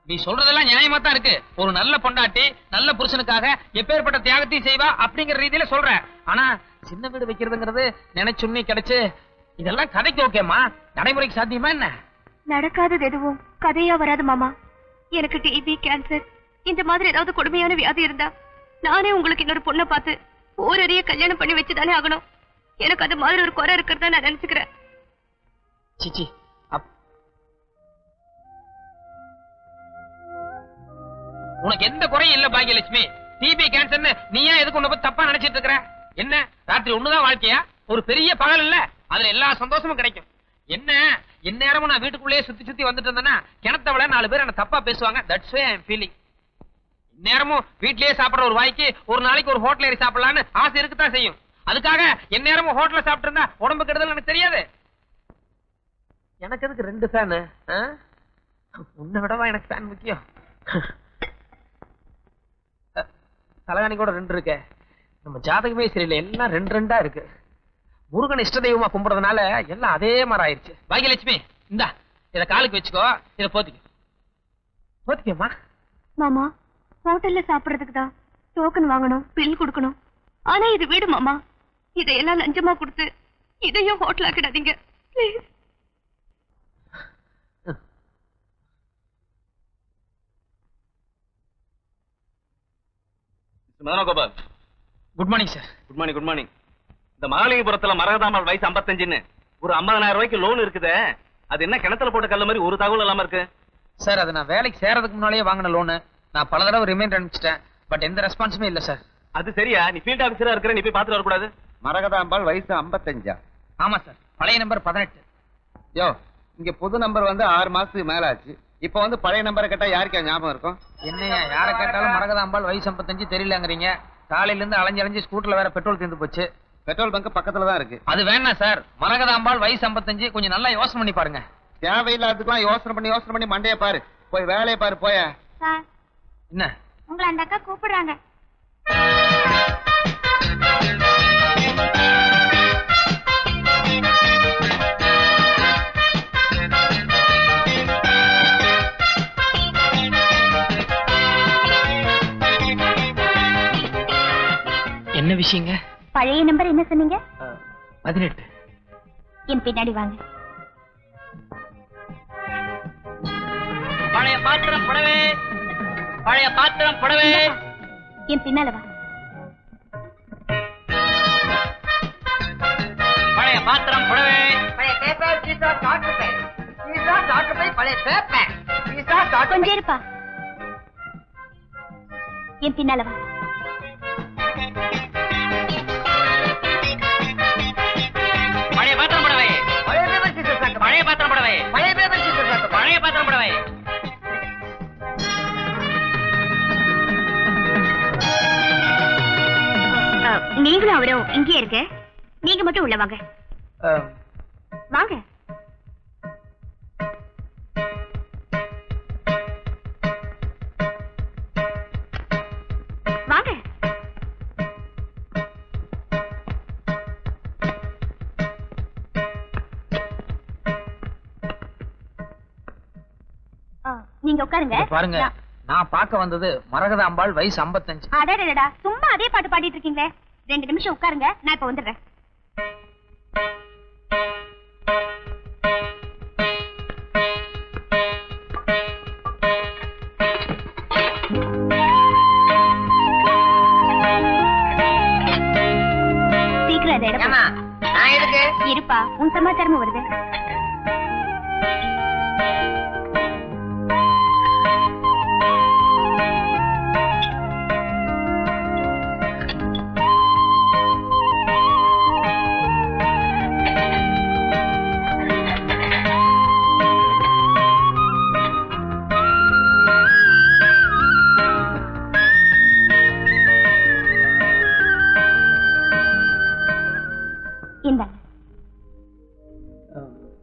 நீ சொல்றதெல்லாம் நியாயமா தான் இருக்கு. ஒரு நல்ல பொண்டாட்டி நல்ல புருஷனுக்காக எப்பேற்பட்ட தியாகத்தையும் செய்வா அப்படிங்கிற ரீதியில சொல்ற. ஆனா சின்ன வீடு வைக்கிறதுங்கிறது நினைச்சுன்னே கிடைச்சு இதெல்லாம் கதைக்கு ஓகேமா, நடைமுறைக்கு சாத்தியமா என்ன? நடக்காதது எதுவும் கதையா வராது மாமா. எனக்கு டிபி, கேன்சர் இந்த மாதிரி ஏதாவது கொடுமையான வியாதி இருந்தா நானே உங்களுக்கு இன்னொரு பொண்ணை பார்த்து ஓரறிய கல்யாணம் பண்ணி வச்சுதானே ஆகணும். எனக்கு அது மாதிரி ஒரு குறை இருக்கிறதா நான் நினைச்சுக்கிறேன். சிச்சி, உனக்கு எந்த குறையும் இல்ல பாக்கியலட்சுமி. டிபி, கேன்சர்னு நீ ஏன் எதுக்கு உன்னை தப்பா நினைச்சிட்டு இருக்கிற? என்ன ராத்திரி ஒண்ணுதான் வாழ்க்கையா? ஒரு பெரிய பகல் இல்ல, அதுல எல்லா சந்தோஷமும் கிடைக்கும். என்ன எந்நேரமும் நான் வீட்டுக்குள்ளேயே சுத்தி சுத்தி வந்துட்டு இருந்தேன்னா கிணத்தவள 4 பேர் என்ன தப்பா பேசுவாங்க. That's way I am feeling. நேரமும் வீட்லயே சாப்பிடுற ஒரு வாய்க்கு ஒரு நாளைக்கு ஒரு ஹோட்டல் ஏறி சாப்பிடலான்னு ஆசை இருக்குதான் செய்யும். அதுக்காக எந்நேரமும் ஹோட்டல்ல சாப்பிட்டு இருந்தா உடம்பு கெடுதல் எனக்கு தெரியாது. எனக்கு எதுக்கு 2 ஃபேனு? உன்னை விடவா எனக்கு ஃபேன் முக்கியம்? தலகாணி கூட 2 இருக்கு. நம்ம ஜாதகமே சரியில்லை, எல்லாம் 2 இருக்கு. முருகன் இஷ்ட தெய்வமா கும்பிடுறதுனால எல்லாம் அதே மாதிரி ஆயிடுச்சு. பாக்கியலட்சுமி, இந்தா இத காலுக்கு வச்சுக்கோ, இத போத்திக்கம்மா. மாமா, ஹோட்டல்ல சாப்பிடுறதுக்கு தான் டோக்கன் வாங்கணும், பில் கொடுக்கணும். ஆனா இது வீடு மாமா. இதையெல்லாம் லஞ்சமா கொடுத்து இதையும் ஹோட்டல் ஆக்கிடாதீங்க please. Madanagopal, good morning sir. Good morning. Good morning. இந்த மகாலிங்கபுரத்துல மரகதாமல் வயசு 55ன்னு ஒரு 50,000 ரூபாய்க்கு லோன் இருக்குதே, அது என்ன கிணத்துல போட்ட கல்ல மாதிரி ஒரு தகவல் இல்லாம இருக்கு? சார், அது நான் வேலைக்கு சேரதுக்கு முன்னாலேயே வாங்கின லோனு. நான் பல தடவை ரிமைண்டர் அனுப்பிச்சிட்டேன். பட் எந்த ரெஸ்பான்ஸுமே இல்ல சார். அது சரியா? நீ ஃபீல்ட் ஆபீசரா இருக்கிற, நீ போய் பாத்துட்டு வரக்கூடாது? மரகதாம்பாள் வயசு 55. ஆமா சார், பழைய நம்பர் 18. யோ, இங்க புது நம்பர் வந்து 6 மாசத்துக்கு மேல ஆச்சு. இப்ப வந்து பழைய நம்பரை கேட்டா யாருக்கா ஞாபகம் இருக்கும்? என்னையா யாரை கேட்டாலும் மரகதாம்பாள் வயசு 55 தெரியலங்கிறீங்க. காலையில இருந்து அலைஞ்சு ஸ்கூட்டர்ல வேற பெட்ரோல் தீர்ந்து போச்சு. பெட்ரோல் பங்க் பக்கத்துல தான் இருக்கு. அது வேணாம் சார். மரகதாம்பாள் வயசு 55. கொஞ்சம் நல்லா யோசனை பண்ணி பாருங்க. தேவையில்லாததுக்கெல்லாம் யோசனை பண்ணி மண்டைய பாரு. போய் வேலையை பாரு. போய என்ன உங்களை அந்த அக்கா கூப்பிடுறாங்க. என்ன விஷயங்க? பழைய நம்பர் என்ன சொன்னீங்க? 18. என் பின்னாடி வாங்க. பழைய பாத்திரம் புடவே, பழைய பாத்திரம் புடவே. என் பின்னால வா. பழைய பாத்திரம் புடவே, பழைய பேப்பர், பீஸா, டாக்டர் பை, பீஸா, டாக்டர் பை, பழைய பேப்பர், பீஸா, டாக்டர் கொஞ்சம் இருப்பா. என் பின்னால வா. பழைய பாத்திரம் புடவை, பழைய பேப்பர், பீஸா, டாக்டர் பை, பழைய பாத்திரம் புடவை, பழைய பேப்பர், பீஸா, டாக்டர் பை. பழைய பாத்திரம் புடவை. நீங்களும் அவரும் இங்கே இருக்க. நீங்க மட்டும் உள்ள வாங்க. வாங்க. வாங்க. நீங்க உட்காருங்க. பாருங்க, நான் பார்க்க வந்தது மரகதாம்பாள் வயசு 55. அடடடா, சும்மா அதே பாட்டு பாடிட்டு இருக்கீங்களே. 2 நிமிஷம் உட்காருங்க, நான் இப்ப வந்துடுறேன். சீக்கிரம் அதை எடு. நான் எதுக்கு இருப்பா, உன் சமாச்சாரமும் வருது.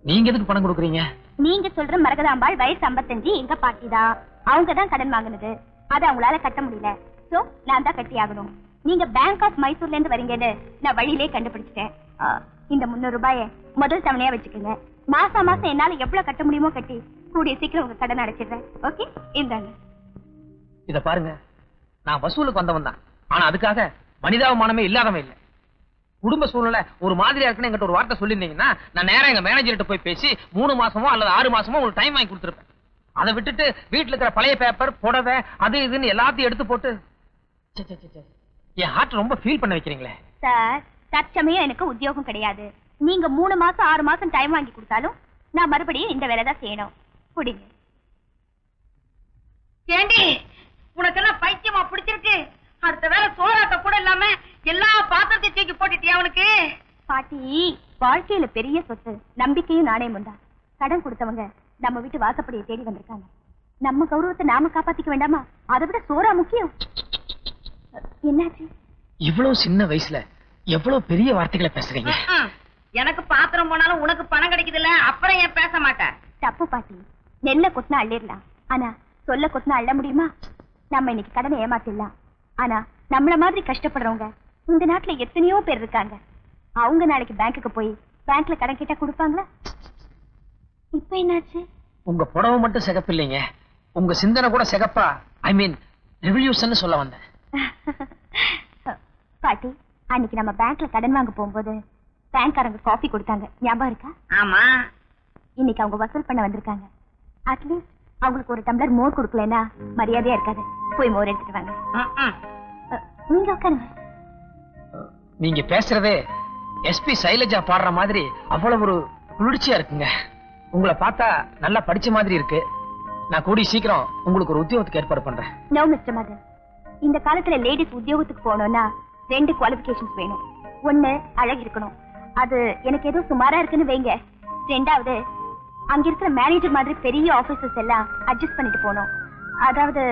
நீங்க எதுக்கு பணம் கொடுக்குறீங்க? நீங்க சொல்ற மரகதாம்பாள் வயசு 55, எங்க பாட்டி தான். அவங்க தான் கடன் வாங்குனது. அது அவங்களால கட்ட முடியல. சோ நான் தான் கட்டி ஆகணும். நீங்க பேங்க் ஆஃப் மைசூர்ல இருந்து வரீங்கன்னு நான் வழியிலே கண்டுபிடிச்சிட்டேன். இந்த 300 ரூபாயை முதல் தவணையா வச்சுக்கோங்க. மாசம் மாசம் என்னால எவ்வளவு கட்ட முடியுமோ கட்டி கூடிய சீக்கிரம் உங்க கடன் அடைச்சிடுறேன். ஓகே, இந்தாங்க. இத பாருங்க, நான் வசூலுக்கு வந்தவன் தான். ஆனா அதுக்காக மனிதாபிமானமே இல்லாதவன் இல்லை. குடும்ப சூழ்நிலை ஒரு மாதிரியா இருக்குன்னு என்கிட்ட ஒரு வார்த்தை சொல்லியிருந்தீங்கன்னா நான் நேரம் எங்க மேனேஜர்கிட்ட போய் பேசி 3 மாசமோ அல்லது 6 மாசமோ உங்களுக்கு டைம் வாங்கி கொடுத்துருப்பேன். அதை விட்டுட்டு வீட்டுல இருக்கிற பழைய பேப்பர், புடவை, அது இதுன்னு எல்லாத்தையும் எடுத்து போட்டு என் ஹார்ட் ரொம்ப ஃபீல் பண்ண வைக்கிறீங்களே. சார், தற்சமயம் எனக்கு உத்தியோகம் கிடையாது. நீங்க 3 மாசம் 6 மாசம் டைம் வாங்கி கொடுத்தாலும் நான் மறுபடியும் இந்த வேலை தான் செய்யணும். புடிங்க. ஏண்டி உனக்கு எல்லாம் பைத்தியமா பிடிச்சிருக்கு? அடுத்த வேலை சோறாக்க கூட இல்லாம எல்லா பாத்திரத்தையும் தூக்கி போட்டுட்டியா அவனுக்கு? பாட்டி, வாழ்க்கையில பெரிய சொத்து நம்பிக்கையும் நாணயமும் தான். கடன் கொடுத்தவங்க நம்ம வீட்டு வாசப்படியை தேடி வந்திருக்காங்க. நம்ம கௌரவத்தை நாம காப்பாத்திக்க வேண்டாமா? அதை விட சோறா முக்கியம். என்னாச்சு? இவ்வளவு சின்ன வயசுல எவ்வளவு பெரிய வார்த்தைகளை பேசுறீங்க. எனக்கு பாத்திரம் போனாலும் உனக்கு பணம் கிடைக்குதுல்ல, அப்புறம் ஏன் பேச மாட்டேன்? தப்பு பாட்டி. நெல்ல கொத்தினா அள்ளிடலாம், ஆனா சொல்ல கொத்தினா அள்ள முடியுமா? நம்ம இன்னைக்கு கடனை ஏமாத்திடலாம், ஆனா நம்மள மாதிரி கஷ்டப்படுறவங்க இந்த நாட்டுல எத்தனையோ பேர் இருக்காங்க. அவங்க நாளைக்கு பேங்க்குக்கு போய் பேங்க்ல கடன் கேட்டா கொடுப்பாங்களா? இப்ப என்னாச்சு? உங்க புடவை மட்டும் சிகப்பு இல்லைங்க, உங்க சிந்தனை கூட சிகப்பா, ஐ மீன் ரெவல்யூஷன் சொல்ல வந்தேன். பாட்டி, அன்னைக்கு நம்ம பேங்க்ல கடன் வாங்க போகும்போது பேங்க்காரங்க காஃபி கொடுத்தாங்க, ஞாபகம் இருக்கா? ஆமா. இன்னைக்கு அவங்க வசூல் பண்ண வந்திருக்காங்க. அட்லீஸ்ட் அவங்களுக்கு ஒரு டம்ளர் மோர் கொடுக்கலன்னா மரியாதையா இருக்காது. போய் மோர் எடுத்துட்டு வாங்க. நீங்க உட்காருங்க. நீங்க பேசுறதே எஸ்பி சைலஜா பாடுற மாதிரி அவ்வளவு ஒரு குளிர்ச்சியா இருக்குங்க. உங்களை பார்த்தா நல்லா படிச்ச மாதிரி இருக்கு. நான் கூடி சீக்கிரம் உங்களுக்கு ஒரு உத்தியோகத்துக்கு ஏற்பாடு பண்றேன். நோ மிஸ்டர் மதன், இந்த காலத்துல லேடிஸ் உத்தியோகத்துக்கு போகணும்னா 2 குவாலிபிகேஷன்ஸ் வேணும். 1, அழகு இருக்கணும். அது எனக்கு ஏதோ சுமாரா இருக்குன்னு வைங்க. 2வது, அங்க இருக்கிற மேனேஜர் மாதிரி பெரிய ஆபீசர்ஸ் எல்லாம் அட்ஜஸ்ட் பண்ணிட்டு போகணும். அதாவது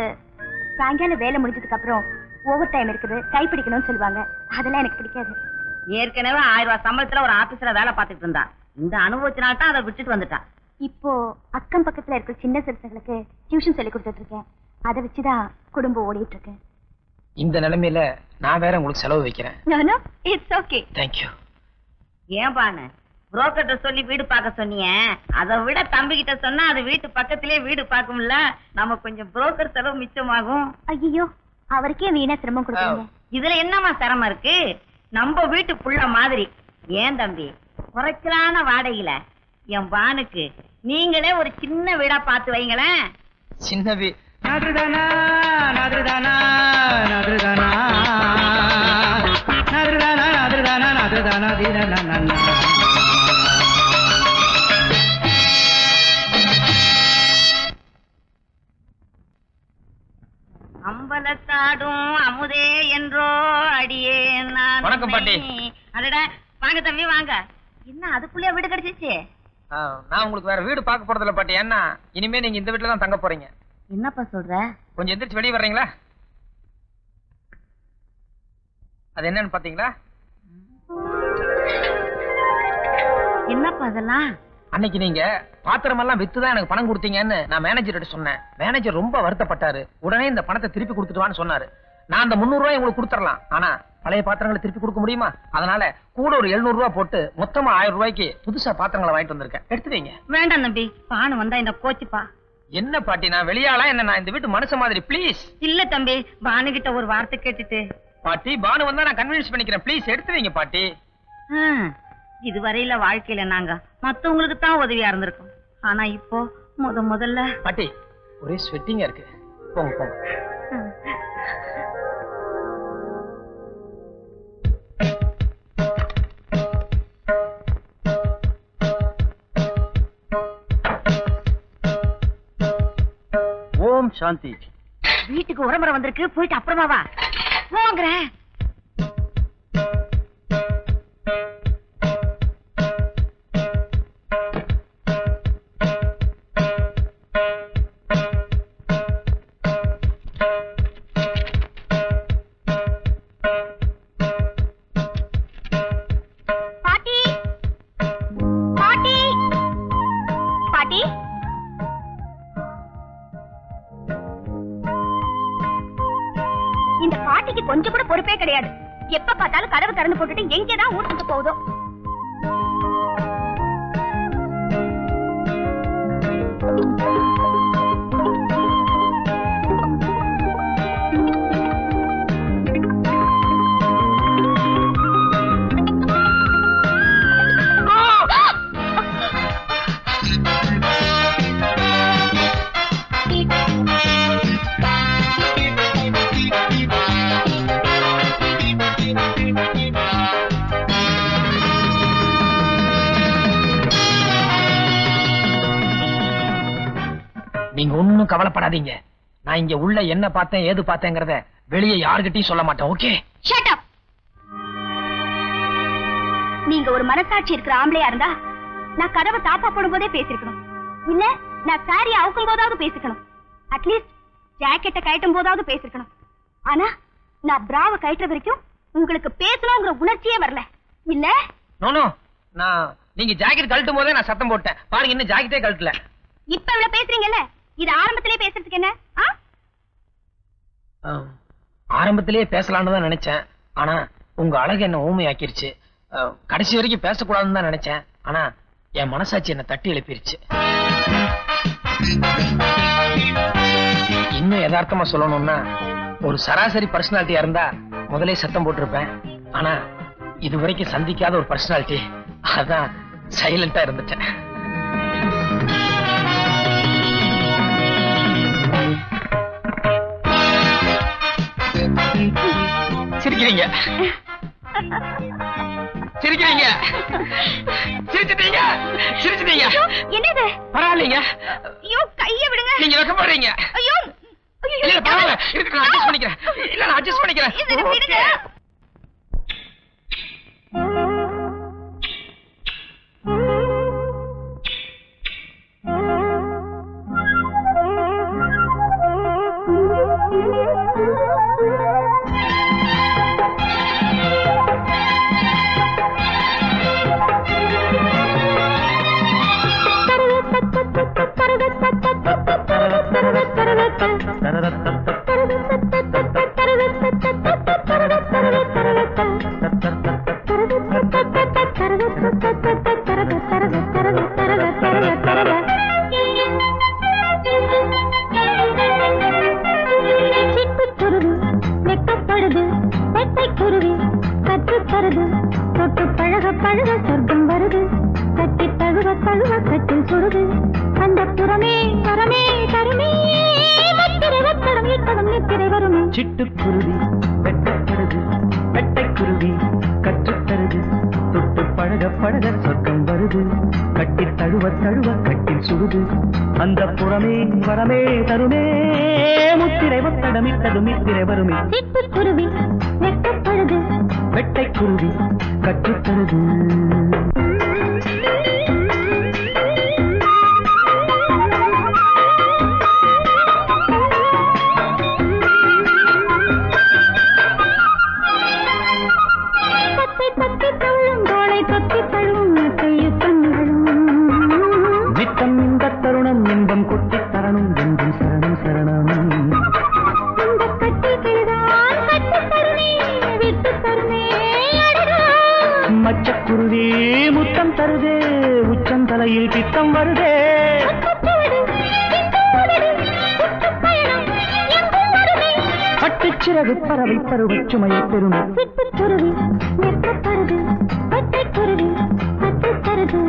சாயங்காலம் வேலை முடிஞ்சதுக்கு அப்புறம் ஓவர் டைம் இருக்குது, கைப்பிடிக்கணும்னு சொல்லுவாங்க. அதெல்லாம் எனக்கு பிடிக்காது. ஏற்கனவே 1000 ரூபாய் சம்பளத்துல ஒரு ஆபீஸ்ல வேலை பார்த்துட்டு இருந்தா. இந்த அனுபவத்தினால தான் அதை விட்டுட்டு வந்துட்டான். இப்போ அக்கம் பக்கத்துல இருக்கிற சின்ன சிறுத்தைகளுக்கு டியூஷன் சொல்லி கொடுத்துட்டு இருக்கேன். அதை வச்சுதான் குடும்பம் ஓடிட்டு இருக்கு. இந்த நிலைமையில நான் வேற உங்களுக்கு செலவு வைக்கிறேன். No, no, it's okay. Thank you. ஏன் பானு புரோக்கர்ட்ட சொல்லி வீடு பார்க்க சொன்னீங்க, அதை விட தம்பி கிட்ட சொன்னா அது வீட்டு பக்கத்திலே வீடு பார்க்கும்ல, நம்ம கொஞ்சம் புரோக்கர் செலவு மிச்சமாகும். ஐயோ, அவருக்கே வீணா சிரமம் கொடுக்குறீங்க. இதுல என்னமா சிரமம் இருக்கு? நம்ம வீட்டு புள்ள மாதிரி. ஏன் தம்பி, குறைச்சலான வாடகையில என் பானுக்கு நீங்களே ஒரு சின்ன வீடா பார்த்து வைங்களேன். சின்ன அம்பலத்தாடும் அமுதே என்றோ அடியே நான். வணக்கம் பாட்டி. அடடா, வாங்க தம்பி வாங்க. என்ன அதுக்குள்ளே வீடு கிடைச்சிச்சு? நான் உங்களுக்கு வேற வீடு பார்க்க போறதில்ல பாட்டி. ஏன்னா இனிமே நீங்க இந்த வீட்டுல தான் தங்க போறீங்க. என்னப்பா சொல்ற? கொஞ்சம் எந்திரிச்சு வெளியே வர்றீங்களா? அது என்னன்னு பாத்தீங்களா? என்னப்பா அதெல்லாம்? அன்னைக்கு நீங்க பாத்திரம் எல்லாம் வித்துதான் எனக்கு பணம் கொடுத்தீங்கன்னு நான் மேனேஜர்கிட்ட சொன்னேன். மேனேஜர் ரொம்ப வருத்தப்பட்டாரு. உடனே இந்த பணத்தை திருப்பி கொடுத்துட்டுவான்னு சொன்னாரு. நான் அந்த 300 ரூபாய் உங்களுக்கு கொடுத்துடலாம், ஆனா பழைய பாத்திரங்களை திருப்பி கொடுக்க முடியுமா? அதனால கூட ஒரு 700 ரூபாய் போட்டு மொத்தமா 1000 ரூபாய்க்கு புதுசா பாத்திரங்களை வாங்கிட்டு வந்திருக்கேன். எடுத்துவீங்க. வேண்டாம் தம்பி, பானு வந்தா இந்த கோச்சுப்பா. என்ன பாட்டி, நான் வெளியாளா என்ன? நான் இந்த வீட்டு மனுஷ மாதிரி, ப்ளீஸ். இல்ல தம்பி, பானு கிட்ட ஒரு வார்த்தை கேட்டுட்டு பாட்டி பானு வந்தா நான் கன்வின்ஸ் பண்ணிக்கிறேன். ப்ளீஸ் எடுத்து வைங்க பாட்டி. இதுவரையில வாழ்க்கையில நாங்க மத்தவங்களுக்கு தான் உதவியா இருந்திருக்கோம். ஆனா இப்போ முதல்ல பாட்டி ஒரே ஸ்வெட்டிங்கா இருக்கு. போங்க போங்க. ஓம் சாந்தி. வீட்டுக்கு உரமுறை வந்திருக்கு, போயிட்டு அப்புறமா வா. போங்கிற பாட்டி பாட்டி பாட்டி இந்த பாட்டிக்கு கொஞ்சம் கூட பொறுப்பே கிடையாது. எப்ப பார்த்தாலும் கதவு திறந்து போட்டுட்டு எங்கதான் ஊருக்கு போகுதோ. நீங்க ஒண்ணும் கவலைப்படாதீங்க. நான் இங்க உள்ள என்ன பார்த்தேன் ஏது பார்த்தேங்கிறத வெளியே யாருகிட்டயும் சொல்ல மாட்டேன். ஓகே? Shut up. நீங்க ஒரு மனசாட்சி இருக்கிற ஆம்பளையா இருந்தா நான் கதவை தாப்பா போடும்போதே பேசிருக்கணும். இல்ல நான் சாரியை அவுக்கும் போதாவது பேசிக்கணும். அட்லீஸ்ட் ஜாக்கெட்டை கயட்டும் போதாவது பேசிருக்கணும். ஆனா நான் பிராவை கயற்ற வரைக்கும் உங்களுக்கு பேசணுங்கிற உணர்ச்சியே வரல. இல்ல நோ நான் நீங்க ஜாக்கெட் கழட்டும் போதே நான் சத்தம் போட்டேன். பாருங்க இன்னும் ஜாக்கெட்டே கழட்டல. இப்ப இவ்வளவு பேசுறீங்கல்ல, இது ஆரம்பத்திலே பேசுறதுக்கு என்ன? ஆரம்பத்திலேயே பேசலாம்னு தான் நினைச்சேன். ஆனா உங்க அழகு என்ன ஊமையாக்கிருச்சு. கடைசி வரைக்கும் பேசக்கூடாதுன்னு தான் நினைச்சேன். ஆனா என் மனசாட்சி என்ன தட்டி எழுப்பிருச்சு. இன்னும் யதார்த்தமா சொல்லணும்னா ஒரு சராசரி பர்சனாலிட்டியா இருந்தா முதலே சத்தம் போட்டிருப்பேன். ஆனா இது வரைக்கும் சந்திக்காத ஒரு பர்சனாலிட்டி, அதான் சைலண்டா இருந்துட்டேன். சிரிக்கிறீங்க சிரிக்கிறீங்க சிரிச்சிட்டீங்க சிரிச்சிட்டீங்க. என்னது? பரவாயில்லைங்க. ஐயோ கையை விடுங்க. நீங்க வெக்கப்படுறீங்க. ஐயோ இல்ல பரவாயில்ல, இருக்கு நான் அட்ஜஸ்ட் பண்ணிக்கிறேன். இல்ல நான் அட்ஜஸ்ட் பண்ணிக்கிறேன். விடுங்க. சிட்டுக்குருவி வெட்டப்படுது, வெட்டைக்குருவி கற்றுத்தருது, தொட்டு பழக பழக சொர்க்கம் வருது, கட்டி தழுவ தழுவ கட்டில் சுடுது, அந்த புறமே வரமே தருமே, முத்திரை ஒத்தடமிட்டது மித்திரை வருமே. சிட்டுக்குருவி வெட்டப்படுது, வெட்டைக்குருவி கற்றுத்தருது. நித்தம் இந்த தருணம் இன்பம் கொட்டி தரணும் என்றும் சரணம் சரணம். மச்சக்குருவி முத்தம் தருதே, உச்சம் தலையில் பித்தம் வருதே, பட்டு சிறகு பறவை பருவச் சுமையை பெறும் சிட்டுக்குருவி நெற்கப்படுது பட்டைக்குருவி கட்டுத்தருது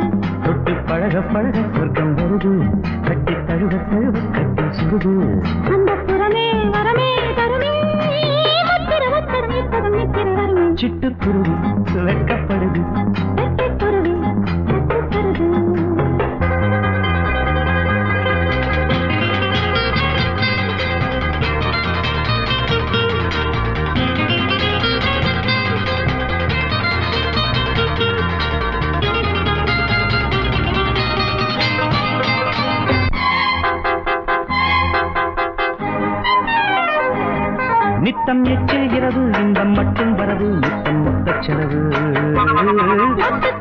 தொட்டு பழக பழக சொர்க்கம் வருது கட்டி தழுவ தழுவ கட்டி சுடுது அந்த புறமே வரமே தருமே முத்திர முத்திரமே பதம் நித்திர வருமே சிட்டுக்குருவி வெட்கப்படுது பட்டைக்குருவி கட்டுத்தருது நித்தம் எச்சரிகிறது இன்பம் மட்டும் வரவு நித்தம் மொத்த செலவு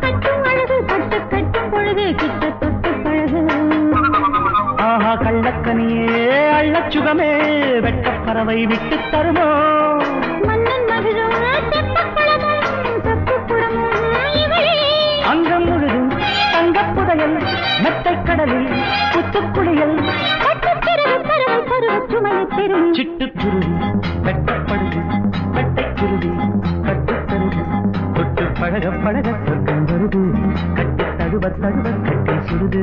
கட்டும் அழகு பட்டு கட்டும் பொழுது கிட்ட தொட்டு பழகு ஆஹா கள்ளக்கனியே அள்ளச்சுகமே வெட்டப் பறவை விட்டு தருமோ மன்னன் மகிழும் தெப்பக்குளமும் தப்புக்குடமும் இவளே அங்கம் முழுதும் தங்கப் புதையல் மெத்தைக் கடலில் புத்துக்குளியல் கட்டுத்தருவு பறவை பருவச் சுமையை பெறும் சிட்டுக்குருவி வெட்டப்படுது வெட்டைக்குருவி கட்டுத்தருது தொட்டு பழக பழக சொர்க்கம் வருது கட்டி தழுவ தழுவ கட்டி சுடுது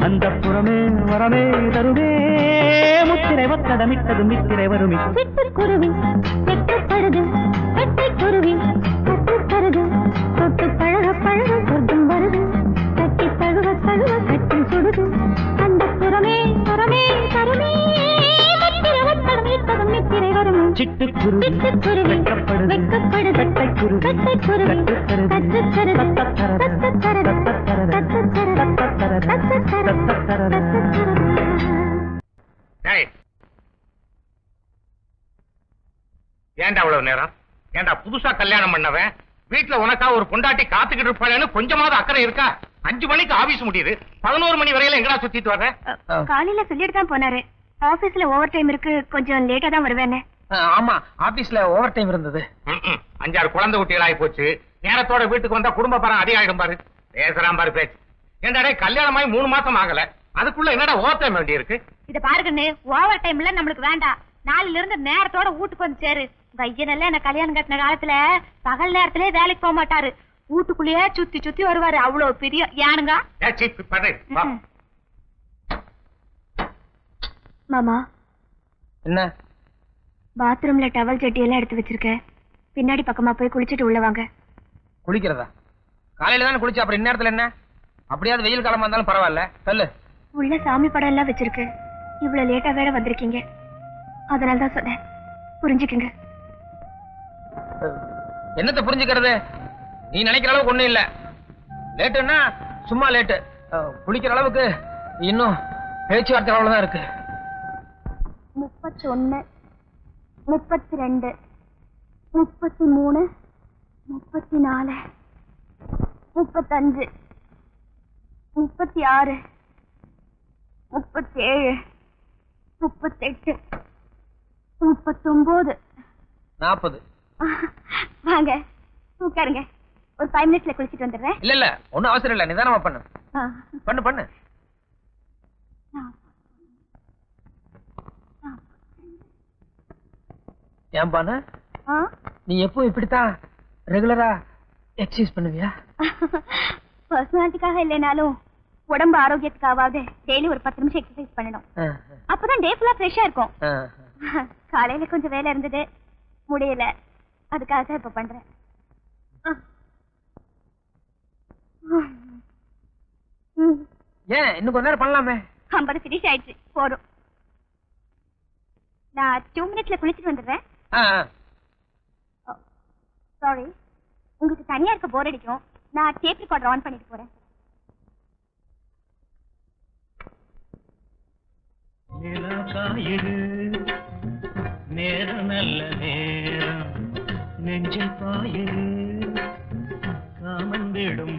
அந்த புறமே வரமே தருமே முத்திரை ஒத்தடமிட்டது மித்திரை வருமி சிட்டுக்குருவி வெட்டப்படுது வெட்டைக்குருவி கட்டுத்தருது தொட்டு பழக பழக சொர்க்கம் வருது கட்டி தழுவ தழுவ கட்டி சுடுது அந்த புறமே வரமே தருமே முத்திர ஒத்தடமே பதம் நித்திரை வருமே சிட்டுக்குருவி சிட்டுக்குருவி வெட்கப்படுது வெட்கப்படுது வெட்டைக்குருவி கட்டுத்தருது கட்டுத்தருது கட்டுத்தருது ஏன்டா அவ்வளவு நேரம்? ஏன்டா புதுசா கல்யாணம் பண்ணவன் வீட்டுல உனக்கா ஒரு பொண்டாட்டி காத்துக்கிட்டு இருப்பாளேன்னு கொஞ்சமாவது அக்கறை இருக்கா? 5 மணிக்கு ஆபீஸ் முடியுது, 11 மணி வரையில எங்கடா சுத்திட்டு வர்ற? காலையில சொல்லிட்டு தான் போனாரு. ஆபீஸ்ல ஓவர் டைம் இருக்கு, கொஞ்சம் லேட்டா தான் வருவேன்னு. ஆமா, ஆபீஸ்ல ஓவர் டைம் இருந்தது. 5-6 குழந்தை குட்டிகள் ஆகி போச்சு. நேரத்தோட வீட்டுக்கு வந்தா குடும்ப பரம் அதிகாயிடும் பாரு. பேசுறான் பாரு பேச்சு. ஏன்டா கல்யாணமாயி 3 மாசம் ஆகல, அதுக்குள்ள என்னடா ஓவர் டைம் வேண்டி இருக்கு? இத பாருங்கன்னு ஓவர் டைம்ல நம்மளுக்கு வேண்டாம். நாளையில இருந்து நேரத்தோட வீட்டுக்கு வந்து சேரு. பையனெல்லாம் என்ன கல்யாணம் கட்டின காலத்துல பகல் நேரத்திலே வேலைக்கு போக மாட்டாரு, வீட்டுக்குள்ளேயே சுத்தி சுத்தி வருவாரு. அவ்வளவு பெரிய யானுங்க. மாமா, என்ன? பாத்ரூம்ல டவல் ஜட்டி எல்லாம் எடுத்து வச்சிருக்கேன், பின்னாடி பக்கமா போய் குளிச்சிட்டு உள்ள வாங்க. குளிக்கிறதா? காலையில தானே குளிச்சு, அப்புறம் இந்நேரத்துல என்ன? அப்படியாவது வெயில் காலமா இருந்தாலும் பரவாயில்ல, சொல்லு. உள்ள சாமி படம் எல்லாம் வச்சிருக்கு, இவ்வளவு லேட்டா வேற வந்திருக்கீங்க, அதனாலதான் சொன்னேன், புரிஞ்சுக்குங்க. என்னத்தை புரிஞ்சுக்கிறது? நீ நினைக்கிற அளவுக்கு ஒண்ணும் இல்ல. லேட்டுன்னா சும்மா லேட்டு, குளிக்கிற அளவுக்கு இன்னும் பேச்சுவார்த்தை அவ்வளவுதான் இருக்கு. 31, 32, 33, 34, 35, 36, 37, 38, 39, 40. வாங்க உட்காருங்க, ஒரு 5 மினிட்ஸ்ல குளிச்சிட்டு வந்துடுறேன். இல்ல இல்ல, ஒண்ணும் அவசரம் இல்ல, நிதானமா பண்ணு. பண்ணு பண்ணு. ஏன் பானு, நீ எப்போ இப்படித்தான் ரெகுலரா எக்ஸசைஸ் பண்ணுவியா? பர்சனாலிட்டிக்காக இல்லைனாலும் உடம்பு ஆரோக்கியத்துக்காவது டெய்லி ஒரு 10 நிமிஷம் எக்ஸசைஸ் பண்ணணும், அப்பதான் டே ஃபுல்லா ஃப்ரெஷ்ஷா இருக்கும். காலையில கொஞ்சம் வேலை இருந்தது, முடியல, அதுக்காக தான் இப்ப பண்றேன். ஏன் இன்னும் கொஞ்ச நேரம் பண்ணலாமே? 50 ஃபினிஷ் ஆயிடுச்சு, போதும். நான் 2 மினிட்ஸ்ல குளிச்சுட்டு வந்துடுறேன். சாரி, உங்களுக்கு தனியா இருக்க போர் அடிக்கும், நான் டேப் ரெக்கார்டர் ஆன் பண்ணிட்டு போறேன். நேரம் நல்ல நேரம் நெஞ்சில் பாயிரு காமன் விடும்